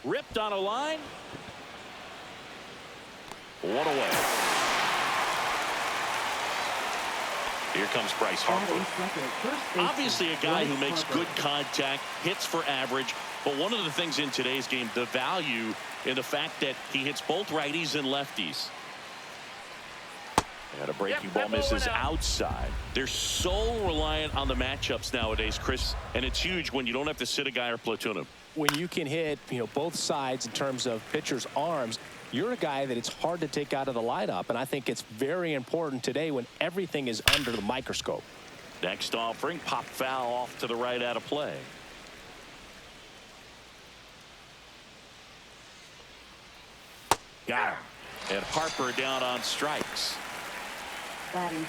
Ripped on a line. One away. Here comes Bryce Harper. Obviously a guy who makes good contact, hits for average. But one of the things in today's game, the value in the fact that he hits both righties and lefties. And a breaking ball misses outside. They're so reliant on the matchups nowadays, Chris, and it's huge when you don't have to sit a guy or platoon him. When you can hit, both sides in terms of pitchers' arms, you're a guy that it's hard to take out of the lineup, and I think it's very important today when everything is under the microscope. Next offering, pop foul off to the right out of play. Got him. And Harper down on strikes.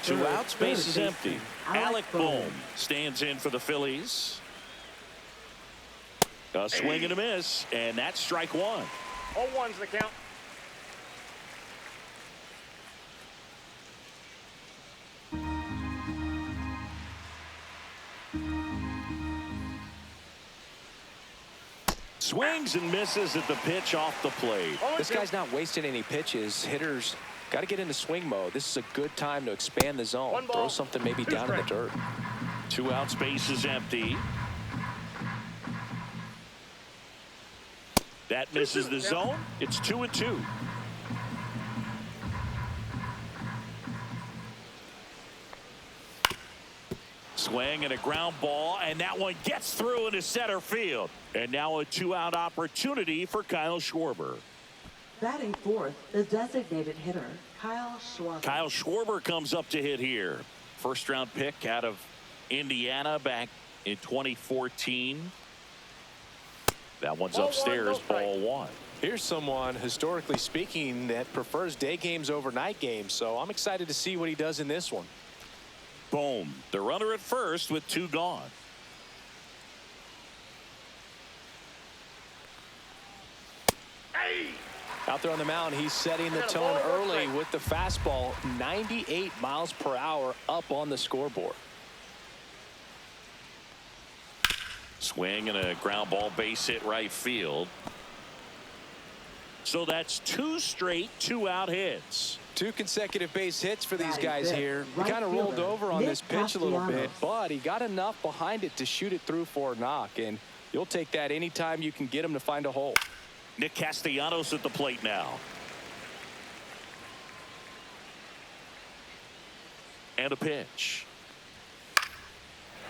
Two outs, base is empty. Alec Bohm stands in for the Phillies. A swing and a miss, and that's strike one. 0-1's the count. Swings and misses at the pitch off the plate. This guy's not wasting any pitches. Hitters got to get into swing mode. This is a good time to expand the zone. Throw something maybe down in the dirt. 2 outs, base is empty. That misses the zone. It's 2-2. Swing and a ground ball, and that one gets through into center field. And now a 2-out opportunity for Kyle Schwarber. Batting fourth, the designated hitter, Kyle Schwarber. Kyle Schwarber comes up to hit here. First-round pick out of Indiana back in 2014. That one's upstairs, ball one. Here's someone, historically speaking, that prefers day games over night games. So I'm excited to see what he does in this one. Boom. The runner at first with 2 gone. Out there on the mound, he's setting the tone early with the fastball. 98 miles per hour up on the scoreboard. Swing and a ground ball, base hit right field. So that's 2 straight 2-out hits. 2 consecutive base hits for these guys here. He kind of rolled over on this pitch a little bit, but he got enough behind it to shoot it through for a knock, and you'll take that anytime you can get him to find a hole. Nick Castellanos at the plate now. And a pitch.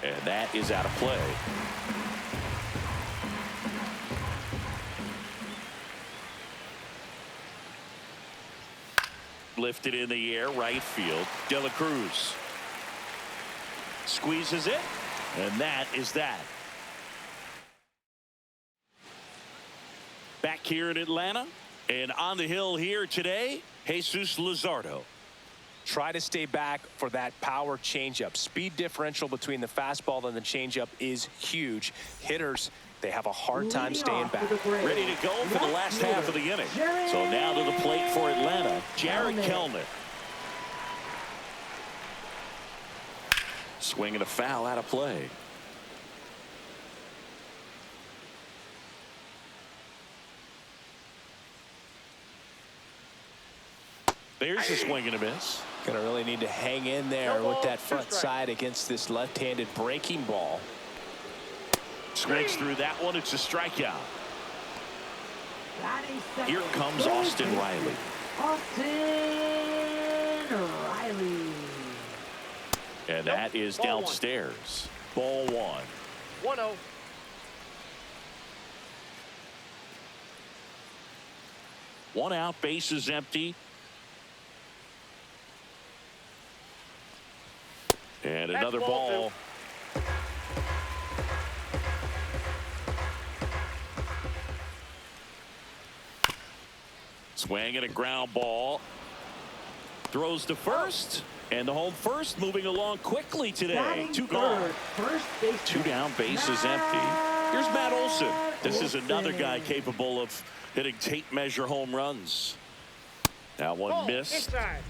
And that is out of play. Lifted in the air, right field. De La Cruz squeezes it, and that is that. Back here in Atlanta, and on the hill here today, Jesus Luzardo. Try to stay back for that power changeup. Speed differential between the fastball and the changeup is huge. Hitters, they have a hard time staying back. Ready to go for the last half of the inning. So now to the plate for Atlanta, Jared Kelnick. Swinging a foul out of play. There's a swing and a miss. Gonna really need to hang in there with that front side against this left-handed breaking ball. Swings through that one. It's a strikeout. Here comes Austin Riley. And that is downstairs. Ball one. 1-0. One out, base is empty. And another ball. Swing and a ground ball. Throws to first. And the home first moving along quickly today. 2 gone. 2 down, base is empty. Here's Matt Olson. This is another guy capable of hitting tape measure home runs. That one missed. Inside.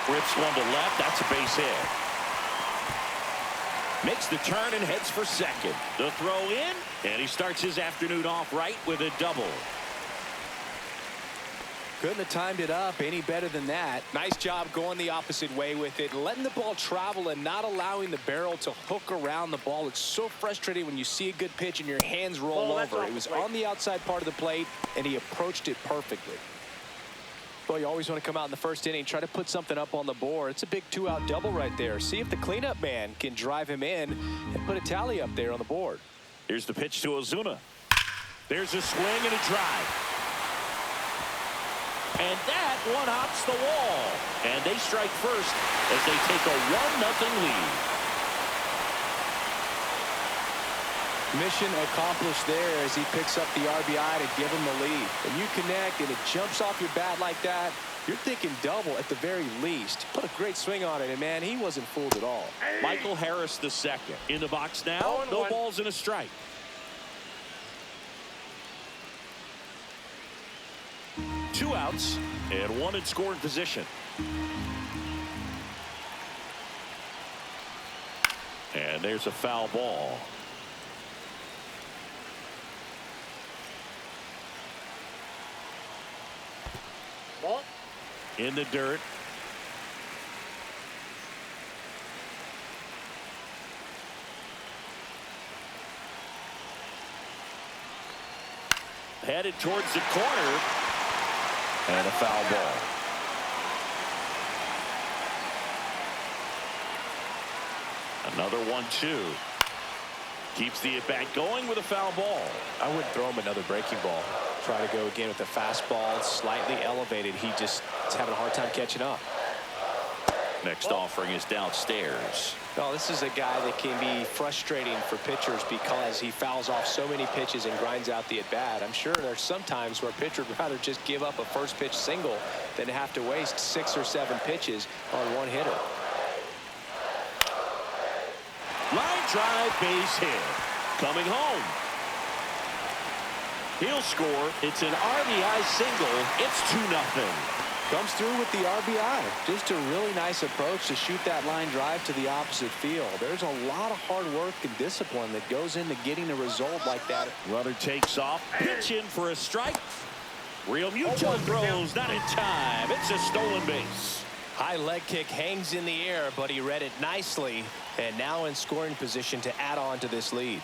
Rips one to left. That's a base hit. Makes the turn and heads for second. The throw in, and he starts his afternoon off right with a double. Couldn't have timed it up any better than that. Nice job going the opposite way with it, letting the ball travel and not allowing the barrel to hook around the ball. It's so frustrating when you see a good pitch and your hands roll over. It was on the outside part of the plate, and he approached it perfectly. Well, you always want to come out in the first inning, try to put something up on the board. It's a big two-out double right there. See if the cleanup man can drive him in and put a tally up there on the board. Here's the pitch to Ozuna. There's a swing and a drive. And that one hops the wall. And they strike first as they take a 1-0 lead. Mission accomplished there as he picks up the RBI to give him the lead. When you connect and it jumps off your bat like that, you're thinking double at the very least. Put a great swing on it, and man, he wasn't fooled at all. Michael Harris the second. In the box now, no balls and a strike. Two outs and one in scoring position. And there's a foul ball. Ball. In the dirt. Headed towards the corner. And a foul ball. Another 1-2. Keeps the at-bat going with a foul ball. I wouldn't throw him another breaking ball. Try to go again with the fastball. Slightly elevated. He just is having a hard time catching up. Next offering is downstairs. No, this is a guy that can be frustrating for pitchers because he fouls off so many pitches and grinds out the at-bat. I'm sure there's some times where a pitcher would rather just give up a first pitch single than have to waste 6 or 7 pitches on one hitter. Line drive, base hit. Coming home. He'll score. It's an RBI single. It's 2-0. Comes through with the RBI. Just a really nice approach to shoot that line drive to the opposite field. There's a lot of hard work and discipline that goes into getting a result like that. Runner takes off. Pitch in for a strike. Real Muto throws. Not in time. It's a stolen base. High leg kick hangs in the air, but he read it nicely. And now in scoring position to add on to this lead.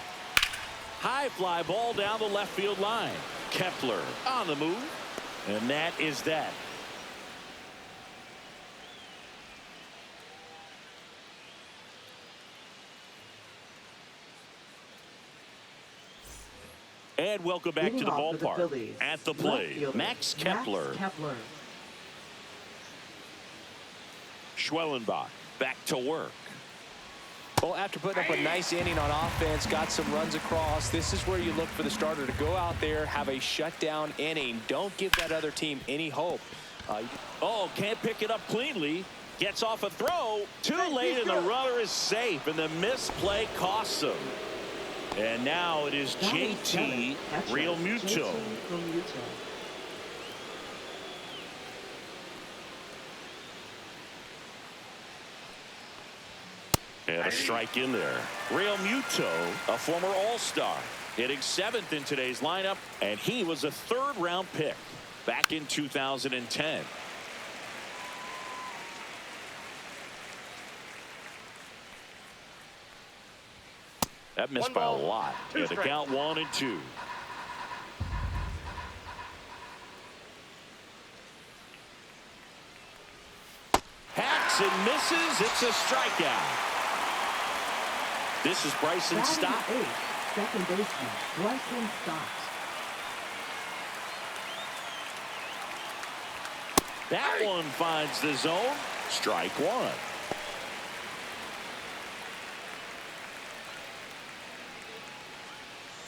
High fly ball down the left field line. Kepler on the move. And that is that. And welcome back to the ballpark. At the plate, Max Kepler. Schwellenbach back to work. Well, after putting up a nice inning on offense, got some runs across, this is where you look for the starter to go out there, have a shutdown inning. Don't give that other team any hope. Can't pick it up cleanly. Gets off a throw. Too late, and the runner is safe, and the misplay costs him. And now it is JT Real Muto. And a strike in there. Real Muto, a former All-Star, hitting 7th in today's lineup, and he was a 3rd-round pick back in 2010. That missed by a lot. Yeah, the count 1-2. Hacks and misses. It's a strikeout. This is Bryson Stott. Second baseman, Bryson Stott. That one finds the zone. Strike 1.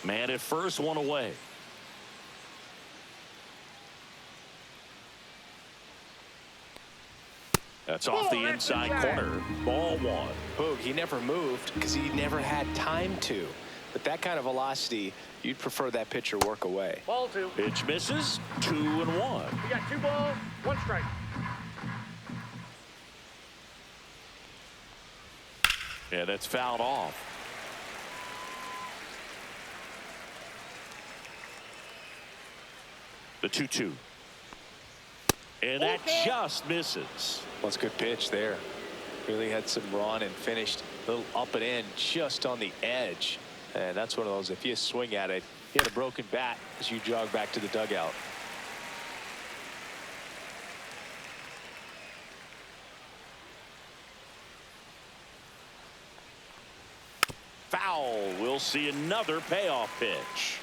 Man at first, one away. That's off the inside corner. Ball 1. Boog, he never moved because he never had time to. But that kind of velocity, you'd prefer that pitcher work away. Ball 2. Pitch misses. 2-1. We got 2 balls, 1 strike. Yeah, that's fouled off. The 2-2. And that just misses. Well, it's a good pitch there. Really had some run and finished a little up and in just on the edge. And that's one of those, if you swing at it, you had a broken bat as you jog back to the dugout. Foul. We'll see another payoff pitch.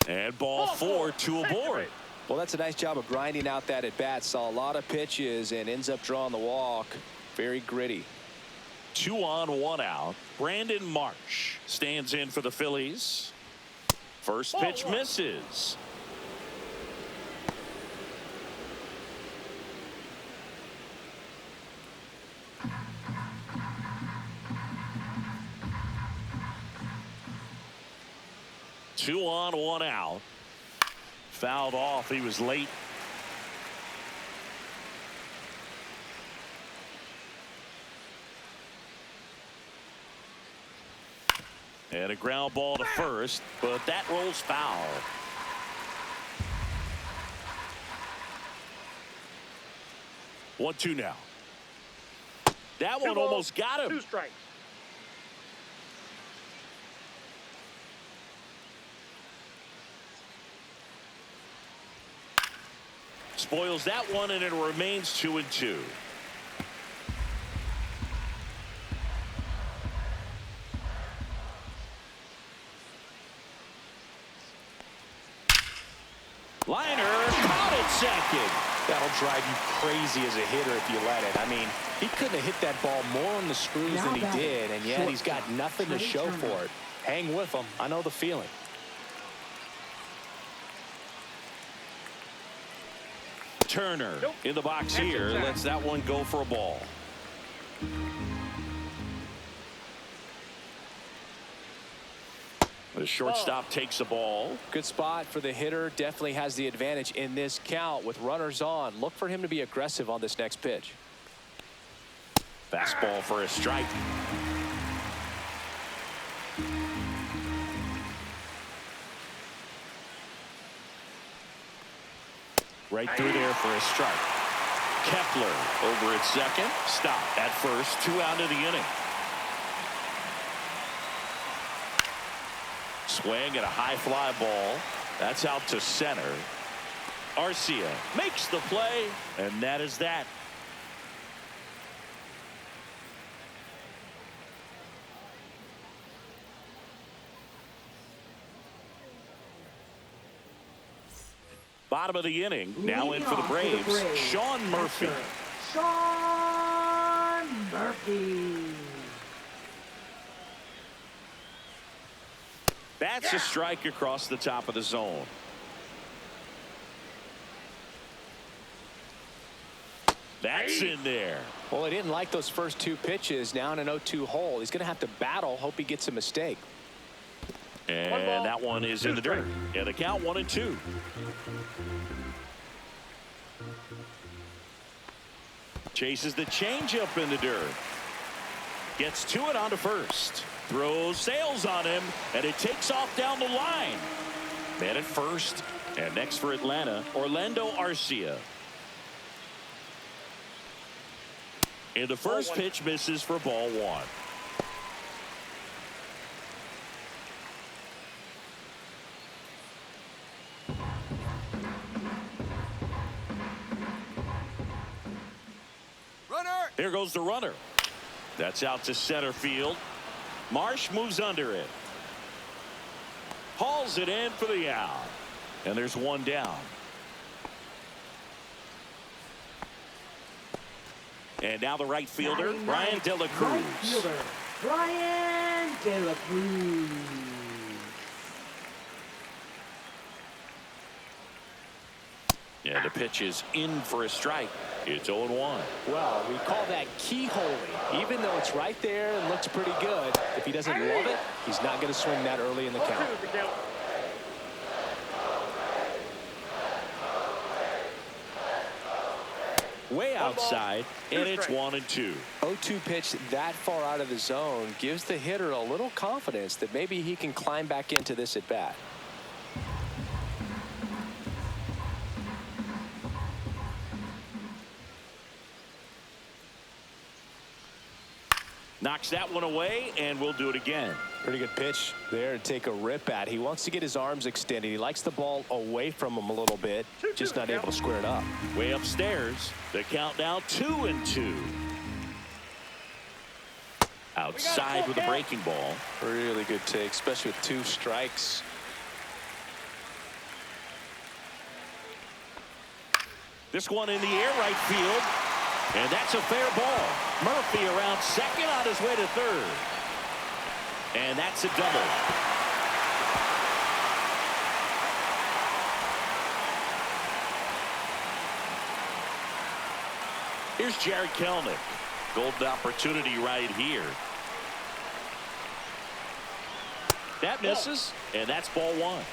And ball 4, 2 aboard. Well, that's a nice job of grinding out that at bat. Saw a lot of pitches and ends up drawing the walk. Very gritty. 2 on, 1 out. Brandon Marsh stands in for the Phillies. First pitch misses. Two on, 1 out. Fouled off. He was late. And a ground ball to first, but that rolls foul. One, 2 now. That one almost got him. 2 strikes. Spoils that one, and it remains 2-2. Liner caught at second. That'll drive you crazy as a hitter if you let it. I mean, he couldn't have hit that ball more on the screws than he did, and yet he's got nothing to show for it. Hang with him. I know the feeling. Turner in the box here lets that one go for a ball. The shortstop takes the ball. Good spot for the hitter. Definitely has the advantage in this count with runners on. Look for him to be aggressive on this next pitch. Fastball for a strike. Right through there for a strike. Kepler over at second. Stop at first. 2 out of the inning. Swing and a high fly ball. That's out to center. Arcia makes the play, and that is that. Bottom of the inning. Now in for the Braves. Sean Murphy. Sean Murphy. That's a strike across the top of the zone. That's in there. Well, he didn't like those first 2 pitches. Now in an 0-2 hole. He's going to have to battle. Hope he gets a mistake. And that one is in the dirt. Yeah, the count 1-2. Chases the changeup in the dirt. Gets to it onto first. Throws sails on him, and it takes off down the line. Man at first, and next for Atlanta, Orlando Arcia. And the first pitch misses for ball 1. Here goes the runner. That's out to center field. Marsh moves under it. Hauls it in for the out. And there's 1 down. And now the right fielder, Brian De La Cruz. Brian De La Cruz. Yeah, the pitch is in for a strike. It's 0-1. Well, we call that keyholing. Even though it's right there and looks pretty good, if he doesn't love it, he's not going to swing that early in the count. way outside, and it's 1-2. 0-2 pitch that far out of the zone gives the hitter a little confidence that maybe he can climb back into this at bat. Knocks that one away, and we'll do it again. Pretty good pitch there to take a rip at. He wants to get his arms extended. He likes the ball away from him a little bit, just not able to square it up. Way upstairs, the count now 2-2. Outside with a breaking ball. Really good take, especially with 2 strikes. This one in the air, right field. And that's a fair ball. Murphy around second on his way to third. And that's a double. Here's Jared Kelenic. Golden opportunity right here. That misses, and that's ball 1.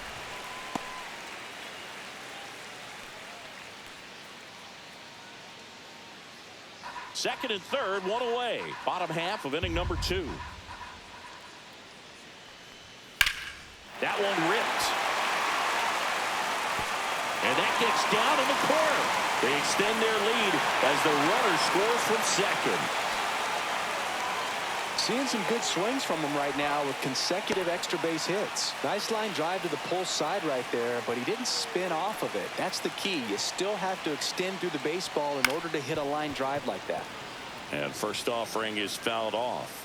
Second and third, one away. Bottom half of inning number 2. That one ripped. And that gets down in the corner. They extend their lead as the runner scores from second. Seeing some good swings from him right now with consecutive extra base hits. Nice line drive to the pull side right there, but he didn't spin off of it. That's the key. You still have to extend through the baseball in order to hit a line drive like that. And first offering is fouled off.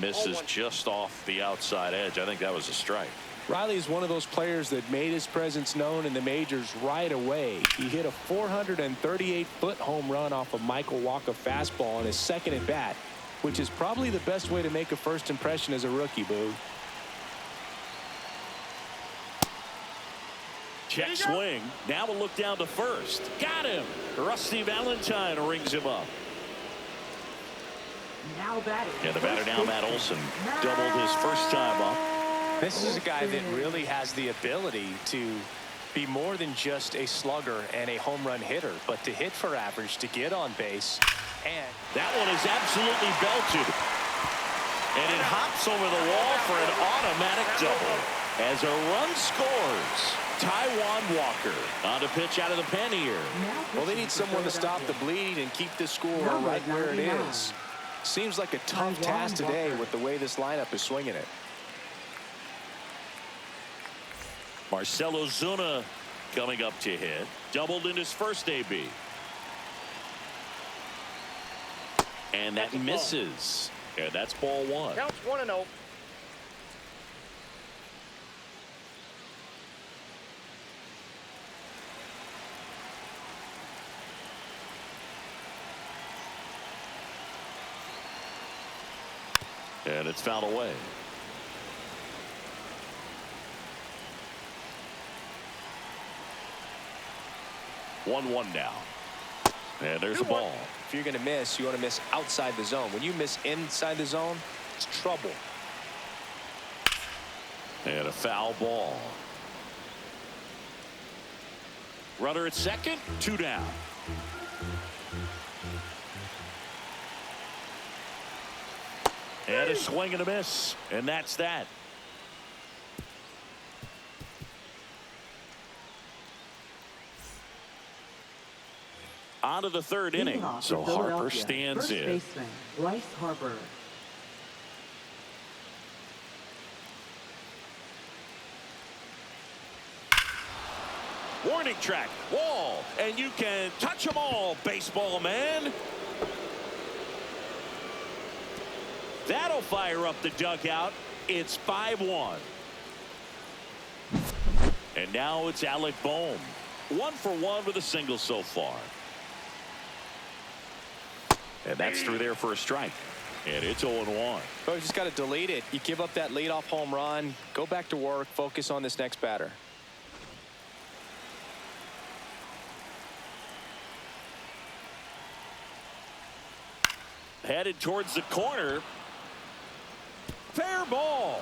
Misses just off the outside edge. I think that was a strike. Riley is one of those players that made his presence known in the majors right away. He hit a 438-foot home run off a Michael Walker fastball on his second at bat, which is probably the best way to make a first impression as a rookie, Boo. Check swing. Now we'll look down to first. Got him. Rusty Valentine rings him up. Now batting. And the batter now, Matt Olson, doubled his first time up. This is a guy that really has the ability to be more than just a slugger and a home run hitter, but to hit for average, to get on base. And that one is absolutely belted. And it hops over the wall for an automatic double. As a run scores. Taijuan Walker on to pitch out of the pen here. Well, they need someone to stop the bleed and keep the score right where it is. Seems like a tough task today with the way this lineup is swinging it. Marcell Ozuna coming up to hit. Doubled in his first AB. And that misses. And that's ball 1. Counts 1-0. And it's fouled away. One now. And there's the ball. If you're going to miss, you want to miss outside the zone. When you miss inside the zone, it's trouble. And a foul ball. Runner at second, 2 down. And a swing and a miss. And that's that. On to the third inning. So Harper stands First in. Baseman, Bryce Harper. Warning track, wall, and you can touch them all, baseball man. That'll fire up the dugout. It's 5-1. And now it's Alec Bohm. 1 for 1 with a single so far. And that's through there for a strike. And it's 0-1. Oh, you just got to delete it. You give up that leadoff home run. Go back to work. Focus on this next batter. Headed towards the corner. Fair ball.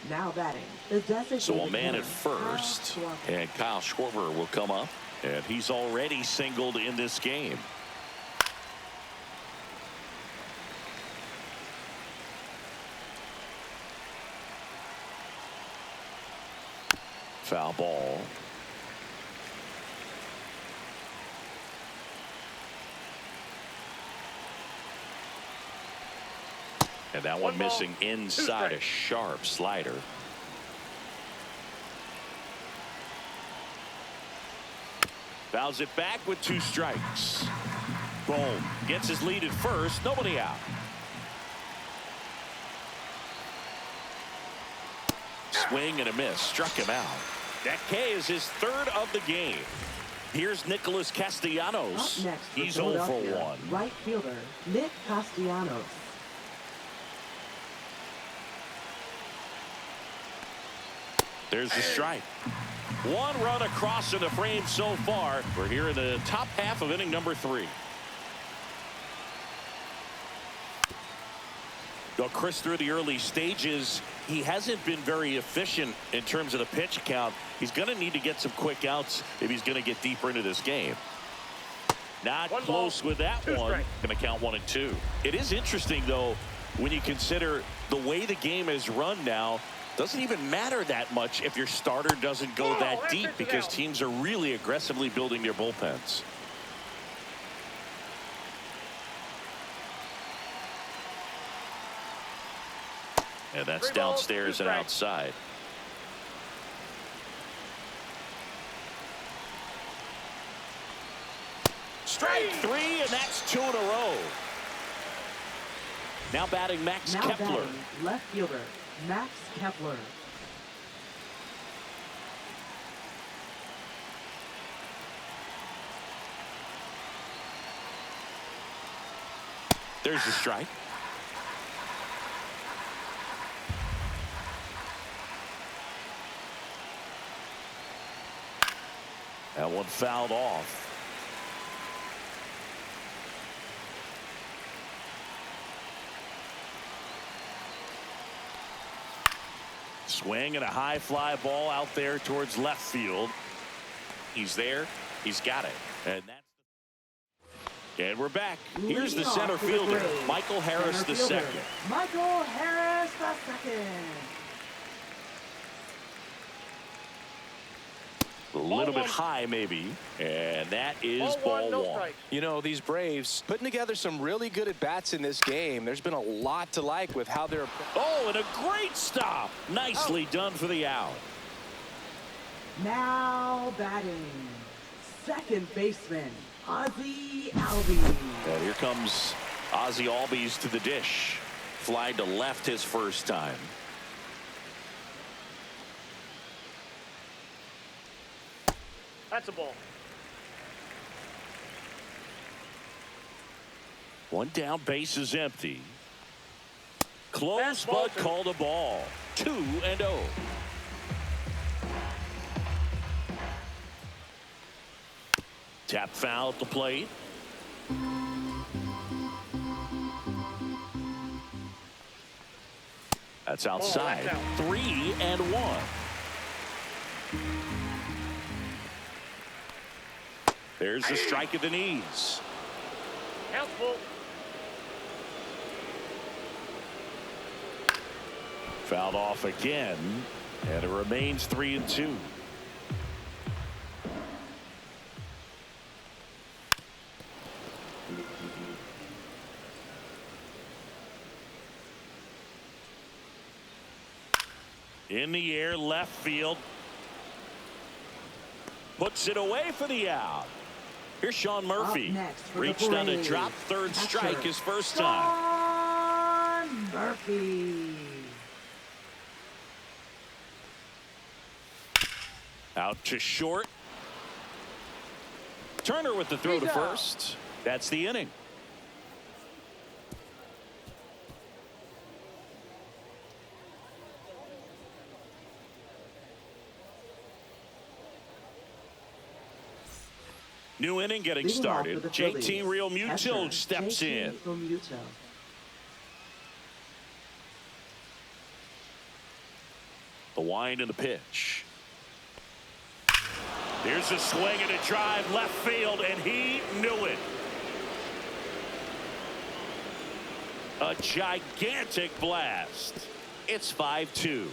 Now batting, the designated So a man hitter, at first, Kyle Schwarber. and Kyle Schwarber will come up, and he's already singled in this game. Foul ball. And that one missing inside a sharp slider. Fouls it back with 2 strikes. Boom. Gets his lead at first. Nobody out. Swing and a miss. Struck him out. That K is his 3rd of the game. Here's Nicholas Castellanos. Up next for He's 0 for Philadelphia, 1. right fielder Nick Castellanos. There's the strike. 1 run across in the frame so far. We're here in the top half of inning number 3. Well, Chris, through the early stages, he hasn't been very efficient in terms of the pitch count. He's going to need to get some quick outs if he's going to get deeper into this game. Not close with that one. Going to count 1 and 2. It is interesting, though, when you consider the way the game is run now. Doesn't even matter that much if your starter doesn't go that deep, because teams are really aggressively building their bullpens. And that's downstairs and outside. Strike 3, and that's 2 in a row. Now batting Max Kepler. Batting left fielder Max Kepler. There's the strike. That one fouled off. Swing and a high fly ball out there towards left field. He's there. He's got it. And we're back. Here's the center fielder, Michael Harris II. Michael Harris II. A little bit high, maybe. And that is ball 1. You know, these Braves putting together some really good at-bats in this game. There's been a lot to like with how they're... Oh, and a great stop. Nicely done for the out. Now batting second baseman Ozzie Albies. And here comes Ozzie Albies to the dish. Fly to left his first time. That's a ball. 1 down, base is empty. Close, but called a ball. 2-0. Tap foul at the plate. That's outside. 3-1. There's the strike at the knees. Helpful. Fouled off again, and it remains 3-2. In the air, left field. Puts it away for the out. Here's Sean Murphy. Reached on a drop, third strike his first time. Sean Murphy. Out to short. Turner with the throw to first. That's the inning. New inning getting started. JT Realmuto steps in. wind in the pitch. Here's a swing and a drive left field, and he knew it. A gigantic blast. It's 5-2.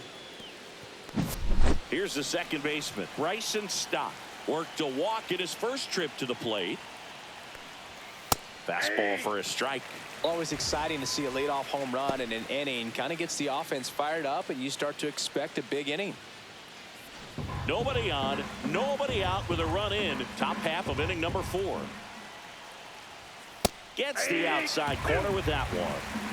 Here's the second baseman, Bryson Stott. Worked a walk in his first trip to the plate. Fastball for a strike. Always exciting to see a leadoff home run in an inning. Kind of gets the offense fired up, and you start to expect a big inning. Nobody on, nobody out with a run in. Top half of inning number 4. Gets the outside corner with that one.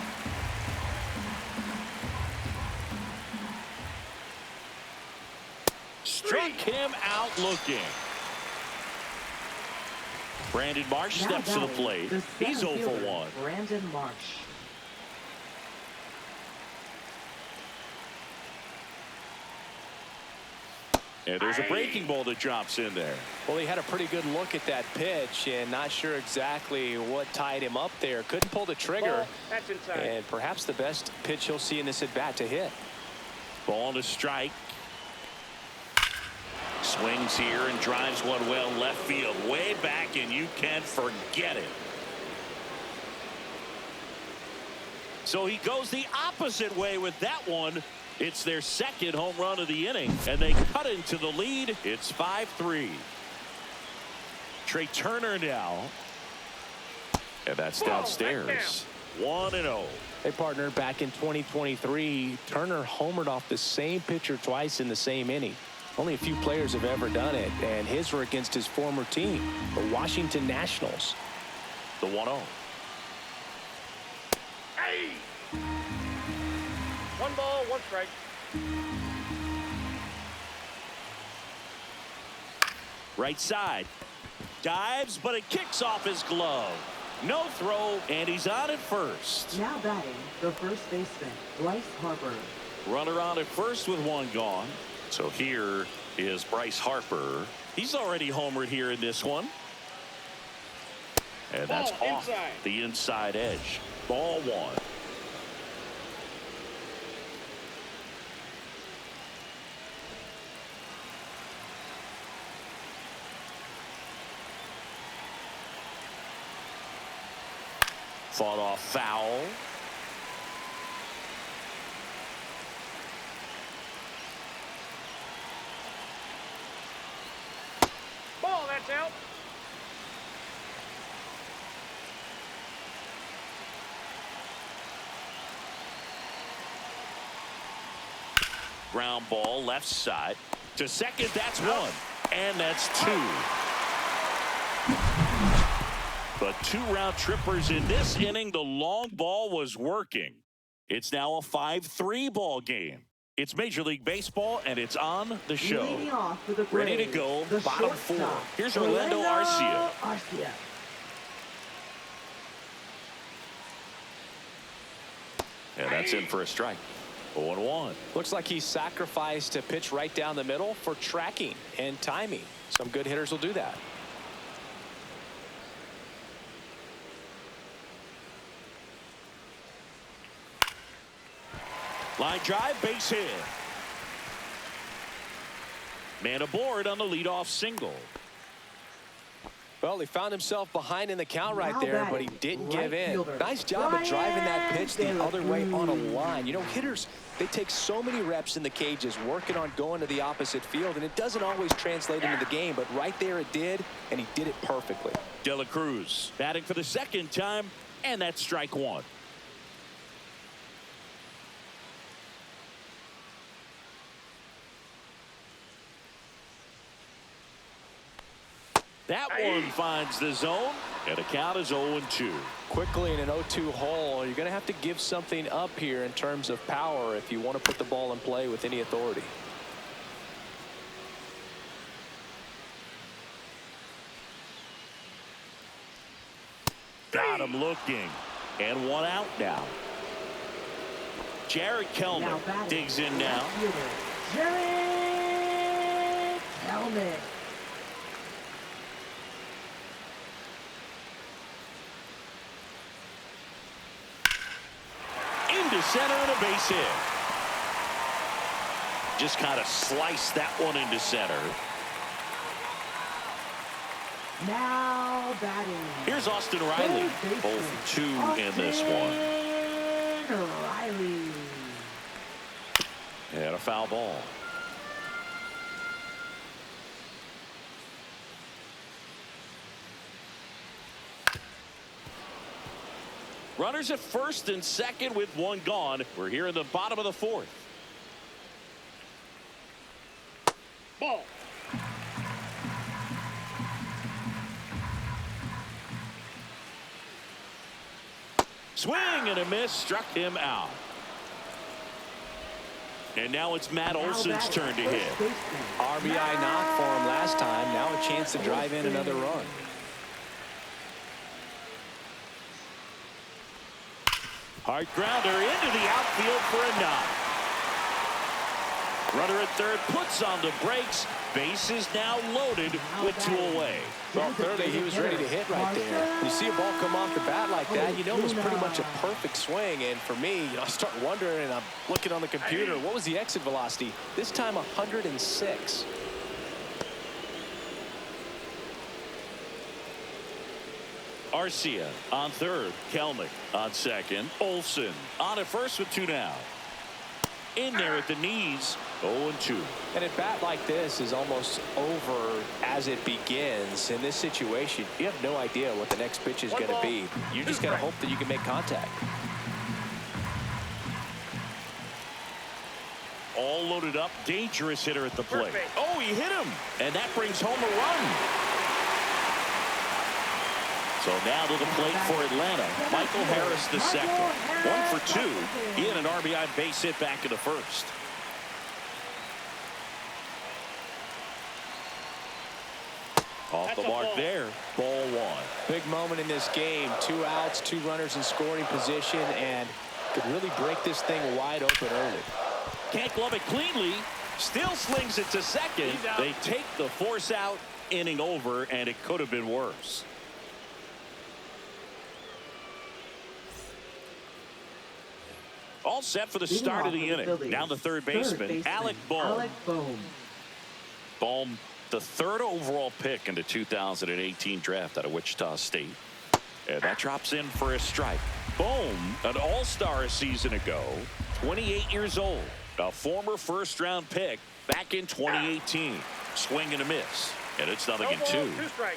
Struck him out looking. Brandon Marsh steps to the plate. He's 0 for 1. Brandon Marsh. And there's a breaking ball that drops in there. Well, he had a pretty good look at that pitch and not sure exactly what tied him up there. Couldn't pull the trigger. Ball. That's inside. And perhaps the best pitch he'll see in this at bat to hit. Ball to strike. Swings here and drives one well left field, way back, and you can't forget it. So he goes the opposite way with that one. It's their second home run of the inning, and they cut into the lead. It's 5-3. Trey Turner now. And that's downstairs. 1-0. Hey, partner, back in 2023, Turner homered off the same pitcher twice in the same inning. Only a few players have ever done it, and his were against his former team, the Washington Nationals. The 1-0. Hey! 1 ball, 1 strike. Right side. Dives, but it kicks off his glove. No throw, and he's on at first. Now batting, the first baseman, Bryce Harper. Runner on at first with 1 gone. So here is Bryce Harper. He's already homered here in this one. And that's off the inside edge. Ball 1. Fought off foul. Ball, that's out. Ground ball left side. To second, that's 1. And that's 2. But 2 round trippers in this inning. The long ball was working. It's now a 5-3 ball game. It's Major League Baseball, and it's on the show. Leading off for the Ready to Braves, go, the bottom 4. shortstop, Here's Orlando Arcia. And that's in for a strike. 0-1. Looks like he sacrificed a pitch right down the middle for tracking and timing. Some good hitters will do that. Line drive, base hit. Man aboard on the leadoff single. Well, he found himself behind in the count right Now there, but batting, he didn't right give in. fielder, Nice job of driving that pitch the Brian other way on a Cruz. line. You know, hitters, they take so many reps in the cages working on going to the opposite field, and it doesn't always translate into the game, but right there it did, and he did it perfectly. De La Cruz batting for the second time, and that's strike 1. That one finds the zone, and the count is 0-2. Quickly in an 0-2 hole, you're going to have to give something up here in terms of power if you want to put the ball in play with any authority. Got him looking, and 1 out now. Jared Kelman digs in now. Jared Kelman. Into center and a base hit. Just kind of sliced that one into center. Now batting. Here's Austin Riley. 0 for 2 in this one. Riley. And a foul ball. Runners at first and second with one gone. We're here in the bottom of the fourth. Ball. Swing and a miss, struck him out. And now it's Matt Olson's turn to hit. RBI knock for him last time. Now a chance to drive in another run. Hard grounder into the outfield for a knock. Runner at third puts on the brakes. Bases now loaded with 2 away. Well, thirdly, he was ready to hit right there. You see a ball come off the bat like that, you know it was pretty much a perfect swing. And for me, I start wondering, and I'm looking on the computer, what was the exit velocity? This time 106. Arcia on third. Kelnick on second. Olson on at first with 2 down. In there at the knees. 0-2. And a bat like this is almost over as it begins. In this situation, you have no idea what the next pitch is going to be. You just got to hope that you can make contact. All loaded up. Dangerous hitter at the plate. Oh, he hit him. And that brings home a run. So now to the plate for Atlanta. Michael Harris the second. 1 for 2. He had an RBI base hit back in the first. Off the mark there. Ball 1. Big moment in this game. 2 outs, 2 runners in scoring position, and could really break this thing wide open early. Can't glove it cleanly. Still slings it to second. They take the force out. Inning over, and it could have been worse. All set for the start of the inning. Now the third baseman, Alec Bohm. Bohm, the 3rd overall pick in the 2018 draft out of Wichita State. And that drops in for a strike. Bohm, an all-star a season ago, 28 years old. A former first-round pick back in 2018. Swing and a miss. And it's 0-2. 2 strikes.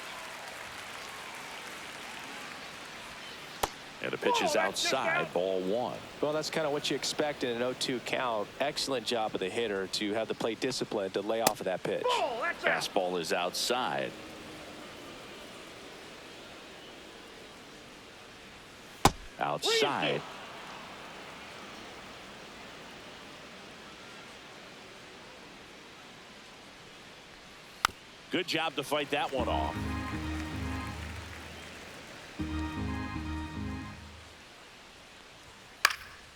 And the pitch is outside, ball 1. Well, that's kind of what you expect in an 0-2 count. Excellent job of the hitter to have the plate discipline to lay off of that pitch. Fastball is outside. Outside. Good job to fight that one off.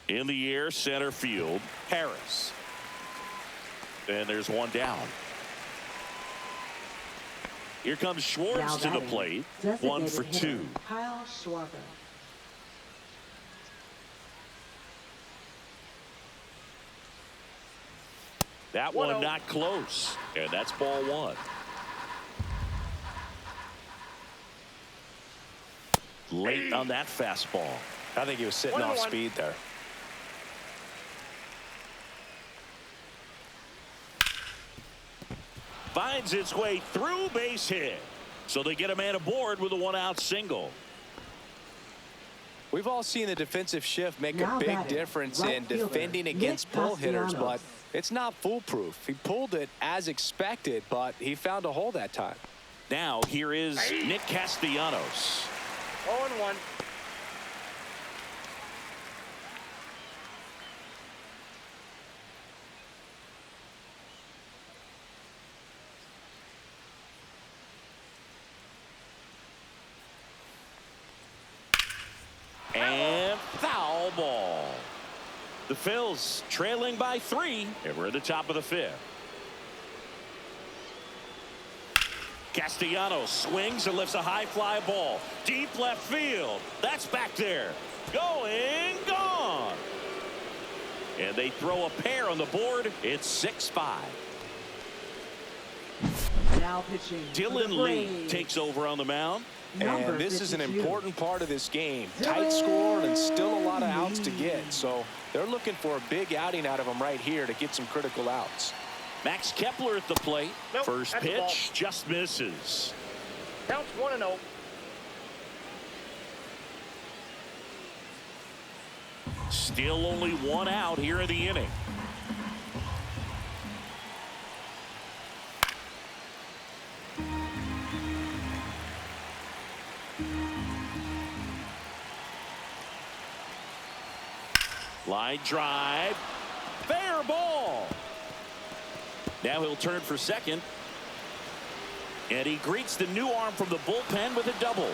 In the air, center field, Harris. And there's one down. Here comes Schwartz to the plate. 1 for 2. Kyle Schwarber. That one not close. And that's ball 1. Late on that fastball. I think he was sitting off speed there. Finds its way through, base hit. So they get a man aboard with a 1-out single. We've all seen the defensive shift make a big difference in defending against pull hitters, but it's not foolproof. He pulled it as expected, but he found a hole that time. Now here is Nick Castellanos. 0-1. And foul ball. The Phils trailing by 3, and we're at the top of the 5th. Castellanos swings and lifts a high fly ball. Deep left field. That's back there. Going, gone. And they throw a pair on the board. It's 6-5. Now pitching. Dylan Lee takes over on the mound. And this is an important part of this game. Tight score and still a lot of outs to get. So they're looking for a big outing out of him right here to get some critical outs. Max Kepler at the plate. Nope, First that's a ball. pitch just misses. Counts 1-0. Still only one out here in the inning. Line drive. Fair ball. Now he'll turn for second. And he greets the new arm from the bullpen with a double.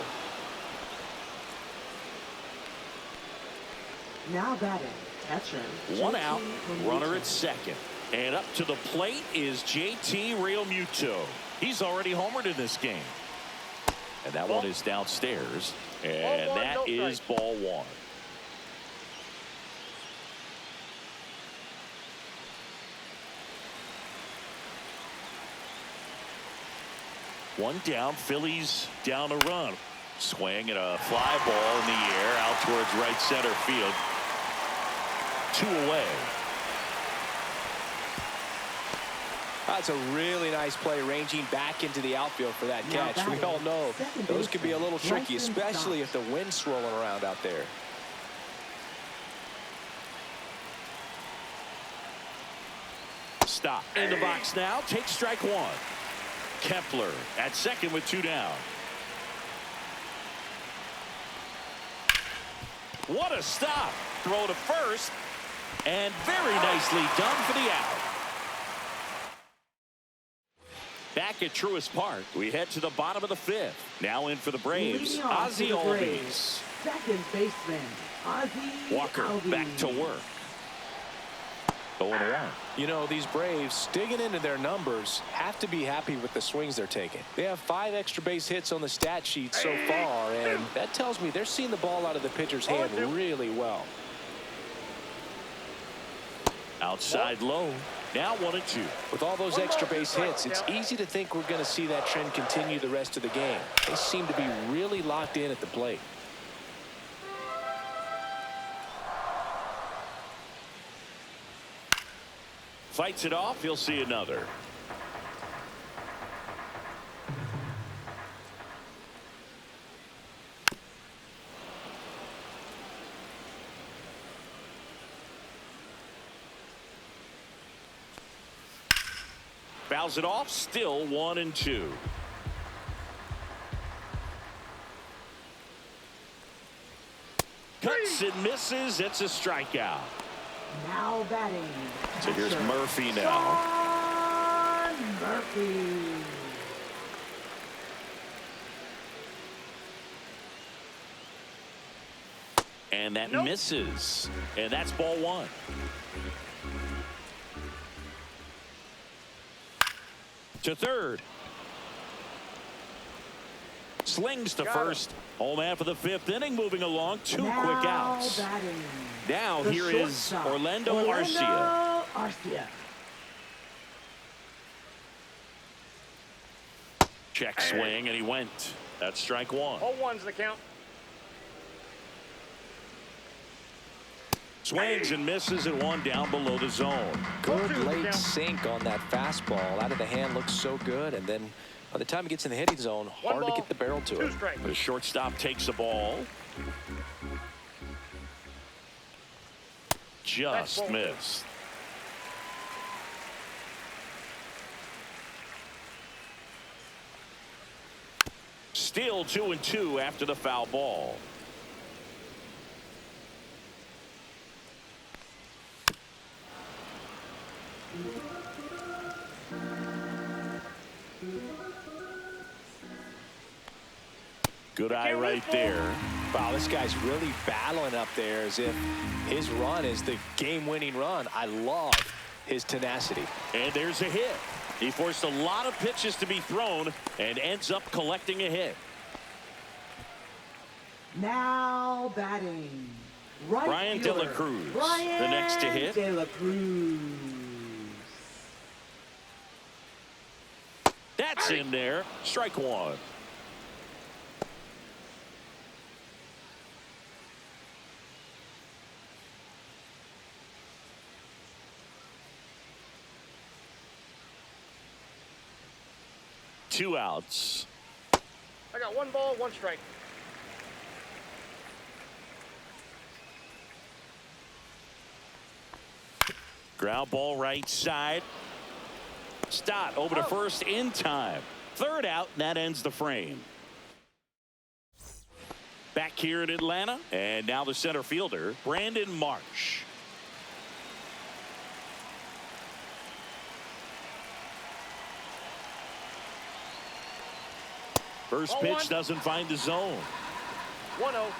Now batting, catcher. One out, JT runner Realmuto. at second. And up to the plate is JT Realmuto. He's already homered in this game. And that one is downstairs. And Ball one, that no is strike. ball one. One down, Phillies down a run. Swing and a fly ball in the air out towards right center field. 2 away. That's a really nice play, ranging back into the outfield for that Now catch. We batting, all know second those can be a little baseman, tricky, Bryson especially if Stott. the wind's swirling around out there. Stop. In the box now. Take strike one. Kepler at second with 2 down. What a stop. Throw to first. And very nicely done for the out. Back at Truist Park, we head to the bottom of the 5th. Now in for the Braves, Leading off Ozzie for the Albies. Braves, second baseman, Ozzie Walker Albies. back to work. 0-1. You know, these Braves, digging into their numbers, have to be happy with the swings they're taking. They have 5 extra base hits on the stat sheet so far, and that tells me they're seeing the ball out of the pitcher's hand really well. Outside low. Now 1-2. With all those extra base hits, it's easy to think we're going to see that trend continue the rest of the game. They seem to be really locked in at the plate. Fights it off. He'll see another. Fouls it off. Still 1-2. Cuts and misses. It's a strikeout. Now batting, So here's catcher, Murphy now. Sean Murphy. And that Nope. misses. And that's ball one. To third. Slings to Got first. Home half of the 5th inning, moving along. 2 Now quick outs. batting, Now the here is shortstop, Orlando Arcia. Arcia. Check swing, and he went. That's strike one. 0-1's the count. Swings and misses and one down below the zone. Good late sink on that fastball. Out of the hand looks so good, and then by the time it gets in the hitting zone, hard to get the barrel to 2 it. strikes. The shortstop takes the ball. Just ball. missed. Still 2-2 after the foul ball. Good eye right there. Wow, this guy's really battling up there as if his run is the game-winning run. I love his tenacity. And there's a hit. He forced a lot of pitches to be thrown and ends up collecting a hit. Now batting, Brian De La Cruz, the next to hit. De La Cruz. That's in there. Strike one. Two outs. I got 1 ball, 1 strike. Ground ball right side. Stott over to first in time. Third out, and that ends the frame. Back here in Atlanta, and now the center fielder, Brandon Marsh. First pitch doesn't find the zone. 1-0.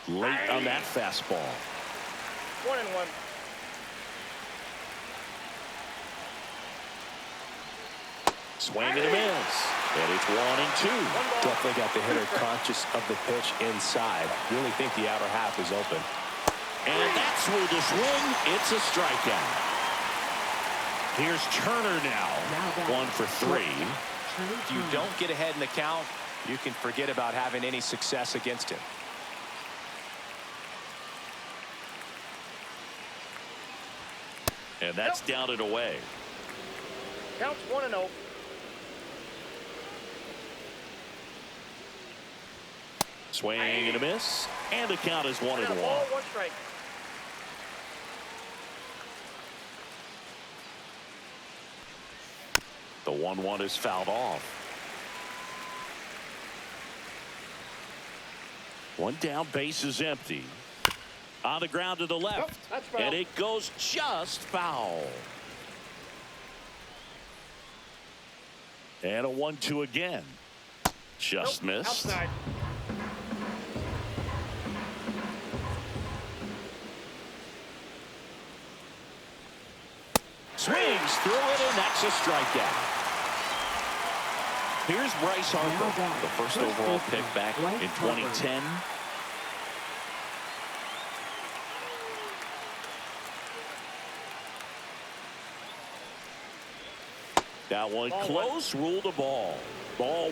Late on that fastball. 1-1. Swing and a miss. And it's 1-2. Definitely got the hitter conscious of the pitch inside. Really think the outer half is open. And that's where the swing. It's a strikeout. Here's Turner now. 1 for 3. If you don't get ahead in the count, you can forget about having any success against him. And that's down and away. Counts 1-0. Swing and a miss. And the count is 1-1. Ball, 1 strike. The 1-1 is fouled off. One down, base is empty. On the ground to the left. Nope, that's foul. And it goes just foul. And a 1-2 again. Just missed. Outside. Swings through it, and that's a strikeout. Here's Bryce Harper, the first overall pick back in 2010. That one close, ruled a ball. Ball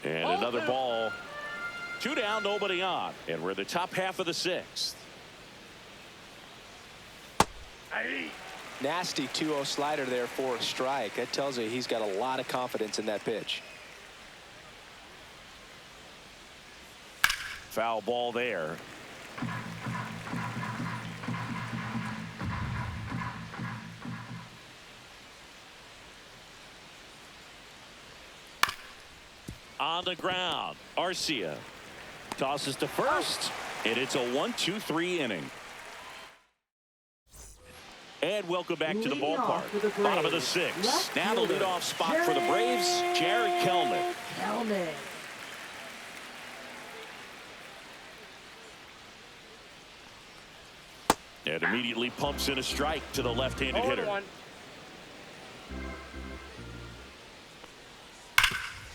1. And another ball. 2 down, nobody on. And we're in the top half of the 6th. Nasty 2-0 slider there for a strike. That tells you he's got a lot of confidence in that pitch. Foul ball there. On the ground, Arcia tosses to first, and it's a 1-2-3 inning. And welcome back to the ballpark. Bottom of the 6th. Now the leadoff spot for the Braves, Jared Kelnick. And immediately pumps in a strike to the left-handed hitter. 0-1.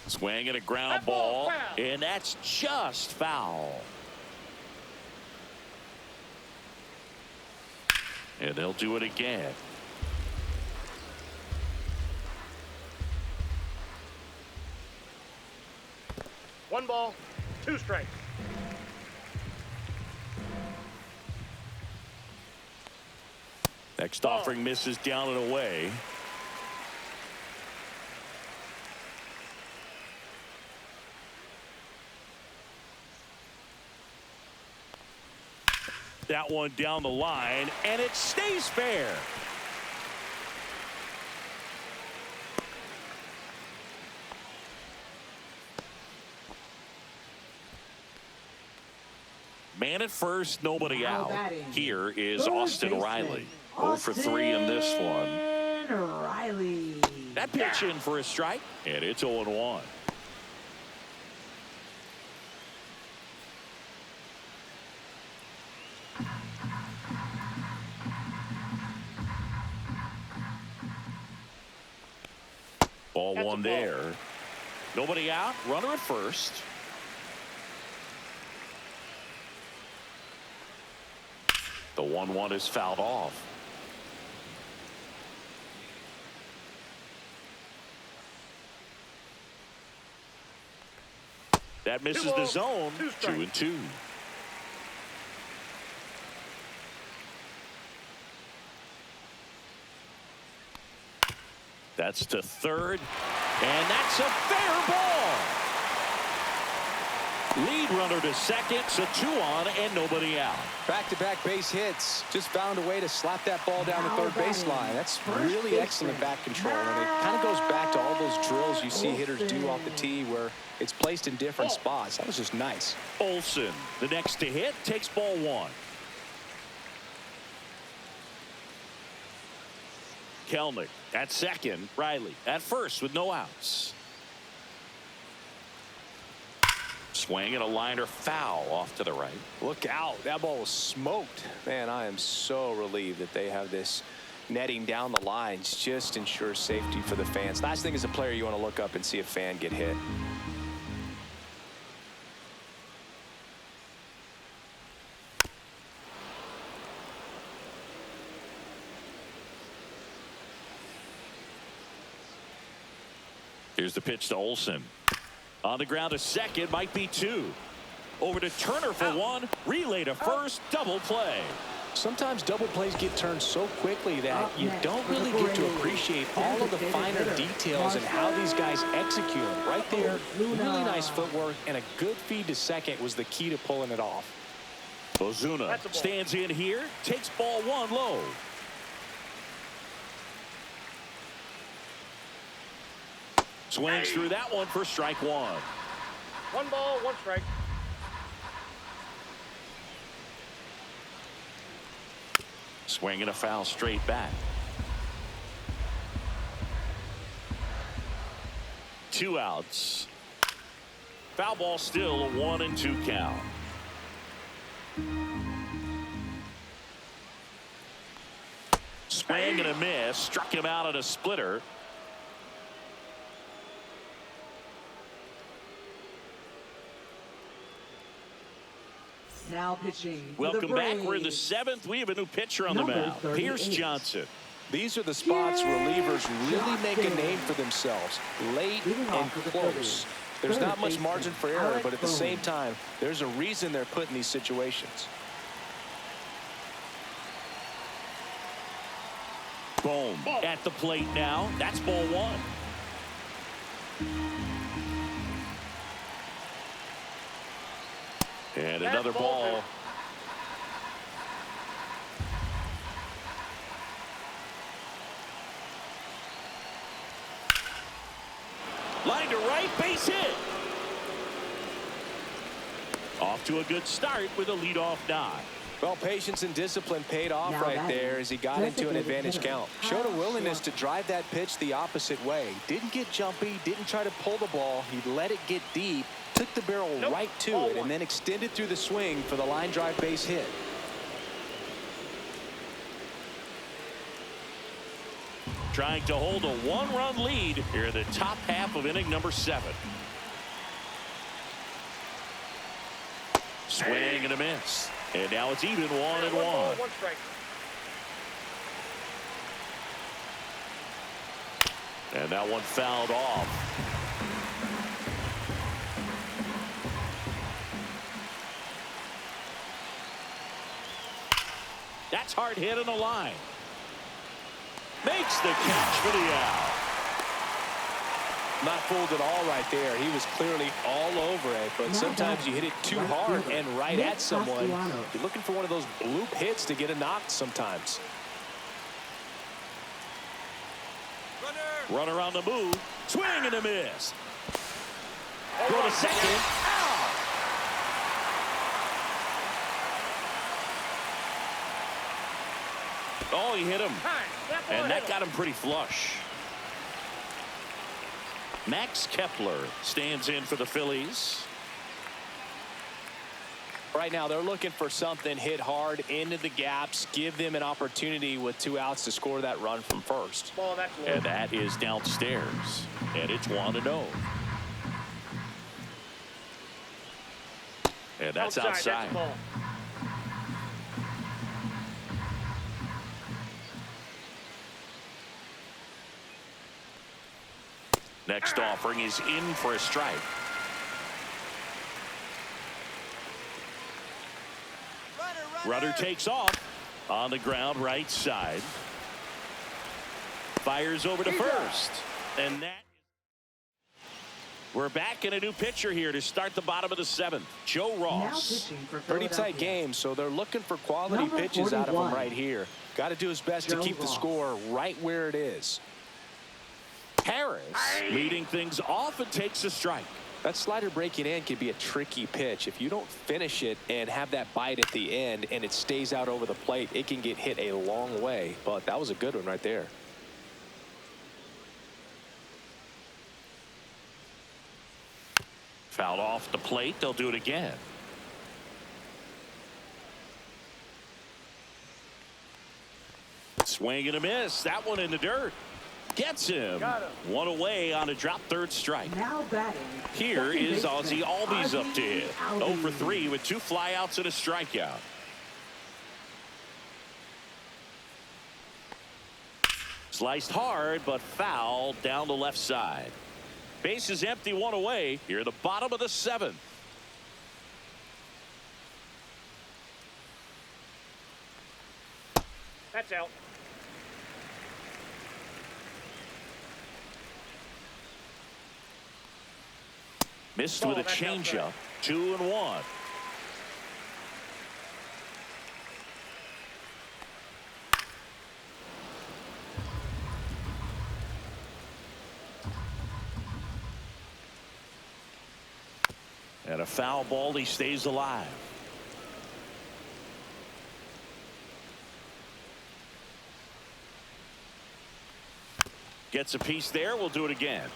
Swing and a ground ball, and that's just foul. And they'll do it again. One ball, 2 strikes. Next offering misses down and away. That one down the line, and it stays fair. Man at first, nobody out. Here is Austin Riley. 0 for 3 in this one. Riley. That pitch in for a strike, and it's 0-1. Ball That's a one ball. there. Nobody out. Runner at first. The 1-1 is fouled off. That misses the zone. 2-2. That's to third, and that's a fair ball. Lead runner to second, so 2 on and nobody out. Back-to-back base hits. Just found a way to slap that ball down the third baseline. That's really excellent bat control, and it kind of goes back to all those drills you see hitters do off the tee where it's placed in different spots. That was just nice. Olsen, the next to hit, takes ball 1. Kelnick at second. Riley at first with no outs. Swing and a liner foul off to the right. Look out. That ball was smoked. Man, I am so relieved that they have this netting down the lines. Just ensures safety for the fans. Last thing as a player, you want to look up and see a fan get hit. Here's the pitch to Olsen. On the ground to second, might be 2. Over to Turner for 1. Relay to first. Double play. Sometimes double plays get turned so quickly that you don't really get to appreciate all of the finer details and how these guys execute them. Right there, really nice footwork and a good feed to second was the key to pulling it off. Ozuna stands in here, takes ball 1 low. Swings through that one for strike 1. 1 ball, 1 strike. Swing and a foul straight back. 2 outs. Foul ball still a 1-2 count. Swing and a miss. Struck him out at a splitter. Now pitching. Welcome back. We're in the 7th. We have a new pitcher on the mound. Pierce Johnson. These are the spots relievers really make a name for themselves. Late and close. There's not much margin for error, but at the same time, there's a reason they're put in these situations. Boom. At the plate now. That's ball 1. And another ball. Line to right, base hit. Off to a good start with a leadoff knock. Well, patience and discipline paid off right there as he got into an advantage count. Showed a willingness to drive that pitch the opposite way. Didn't get jumpy, didn't try to pull the ball. He let it get deep, took the barrel right to it, and then extended through the swing for the line drive base hit. Trying to hold a 1-run lead here in the top half of inning number 7. Swing and a miss. And now it's even 1-1. 1 ball, 1 strike. And that one fouled off. That's hard hit on the line. Makes the catch for the out. Not fooled at all right there. He was clearly all over it, but sometimes you hit it too hard and right at someone. You're looking for one of those bloop hits to get a knock sometimes. Runner on the move. Swing and a miss. Go to second. Out. Oh, he hit him. And that got him pretty flush. Max Kepler stands in for the Phillies. Right now, they're looking for something hit hard into the gaps, give them an opportunity with 2 outs to score that run from first. Ball, that's low. And that is downstairs. And it's 1-0. And that's outside. That's ball. Next offering is in for a strike. Runner takes off on the ground right side. Fires over to first. And that. We're back in a new pitcher here to start the bottom of the 7th. Joe Ross. Pretty tight game, so they're looking for quality pitches out of him right here. Got to do his best to keep the score right where it is. Harris leading things off and takes a strike. That slider breaking in can be a tricky pitch. If you don't finish it and have that bite at the end and it stays out over the plate, it can get hit a long way. But that was a good one right there. Fouled off the plate. They'll do it again. Swing and a miss. That one in the dirt. Gets him. One away on a drop third strike. Now batting. Here is Ozzie Albies up to hit. 0 for 3 with 2 flyouts and a strikeout. Sliced hard, but foul down the left side. Base is empty, 1 away. Here, the bottom of the 7th. That's out. Missed with a changeup. 2-1. And a foul ball. He stays alive. Gets a piece there. We'll do it again.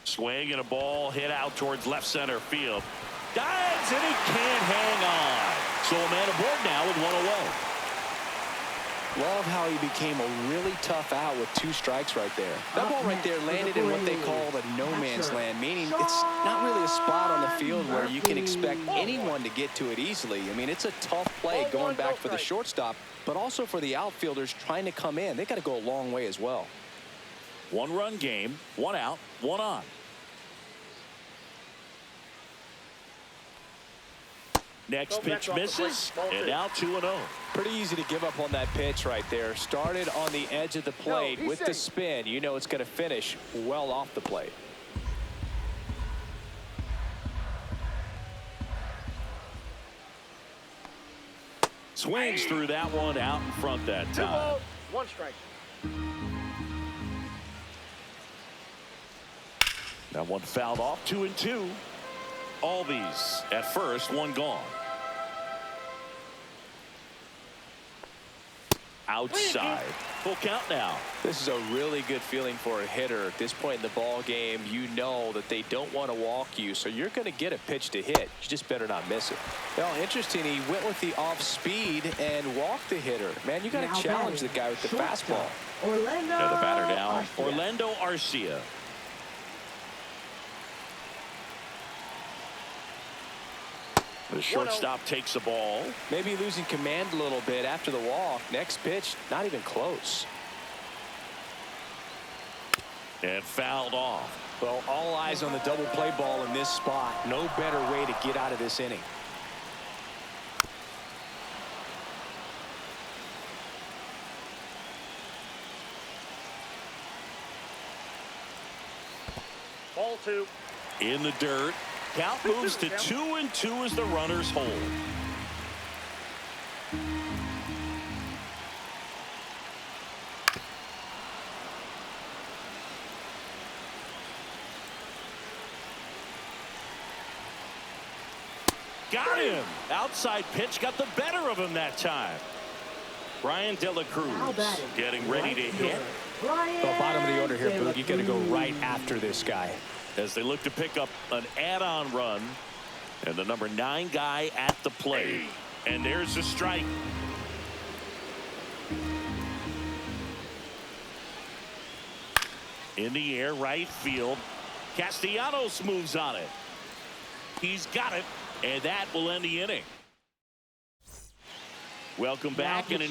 Swing and a ball hit out towards left center field. Dives and he can't hang on. So a man aboard now with 1 away. Love how he became a really tough out with 2 strikes right there. That ball right there landed in what they call the no man's land, meaning it's not really a spot on the field where you can expect anyone to get to it easily. I mean, it's a tough play going back for the shortstop, but also for the outfielders trying to come in. They got to go a long way as well. 1-run game, 1 out, 1 on. Next pitch misses, and now 2-0. Pretty easy to give up on that pitch right there. Started on the edge of the plate with the spin. You know it's going to finish well off the plate. Swings through that one out in front that 2 time. balls, 1 strike. That one fouled off. 2-2. Albies at first, 1 gone. Outside. Full count now. This is a really good feeling for a hitter at this point in the ball game. You know that they don't want to walk you, so you're going to get a pitch to hit. You just better not miss it. Well, interesting. He went with the off speed and walked the hitter. Man, you got to challenge the guy with the fastball. Orlando. And the batter now, Orlando Arcia. The shortstop takes the ball. Maybe losing command a little bit after the walk. Next pitch, not even close. And fouled off. Well, all eyes on the double play ball in this spot. No better way to get out of this inning. Ball 2. In the dirt. Count moves to 2-2 as the runners hold. Got him. Outside pitch got the better of him that time. Brian De La Cruz getting ready to hit. Well, bottom of the order here, Boog. You got to go right after this guy. As they look to pick up an add-on run. And the number 9 guy at the plate. And there's a strike. In the air, right field. Castellanos moves on it. He's got it. And that will end the inning. Welcome back. And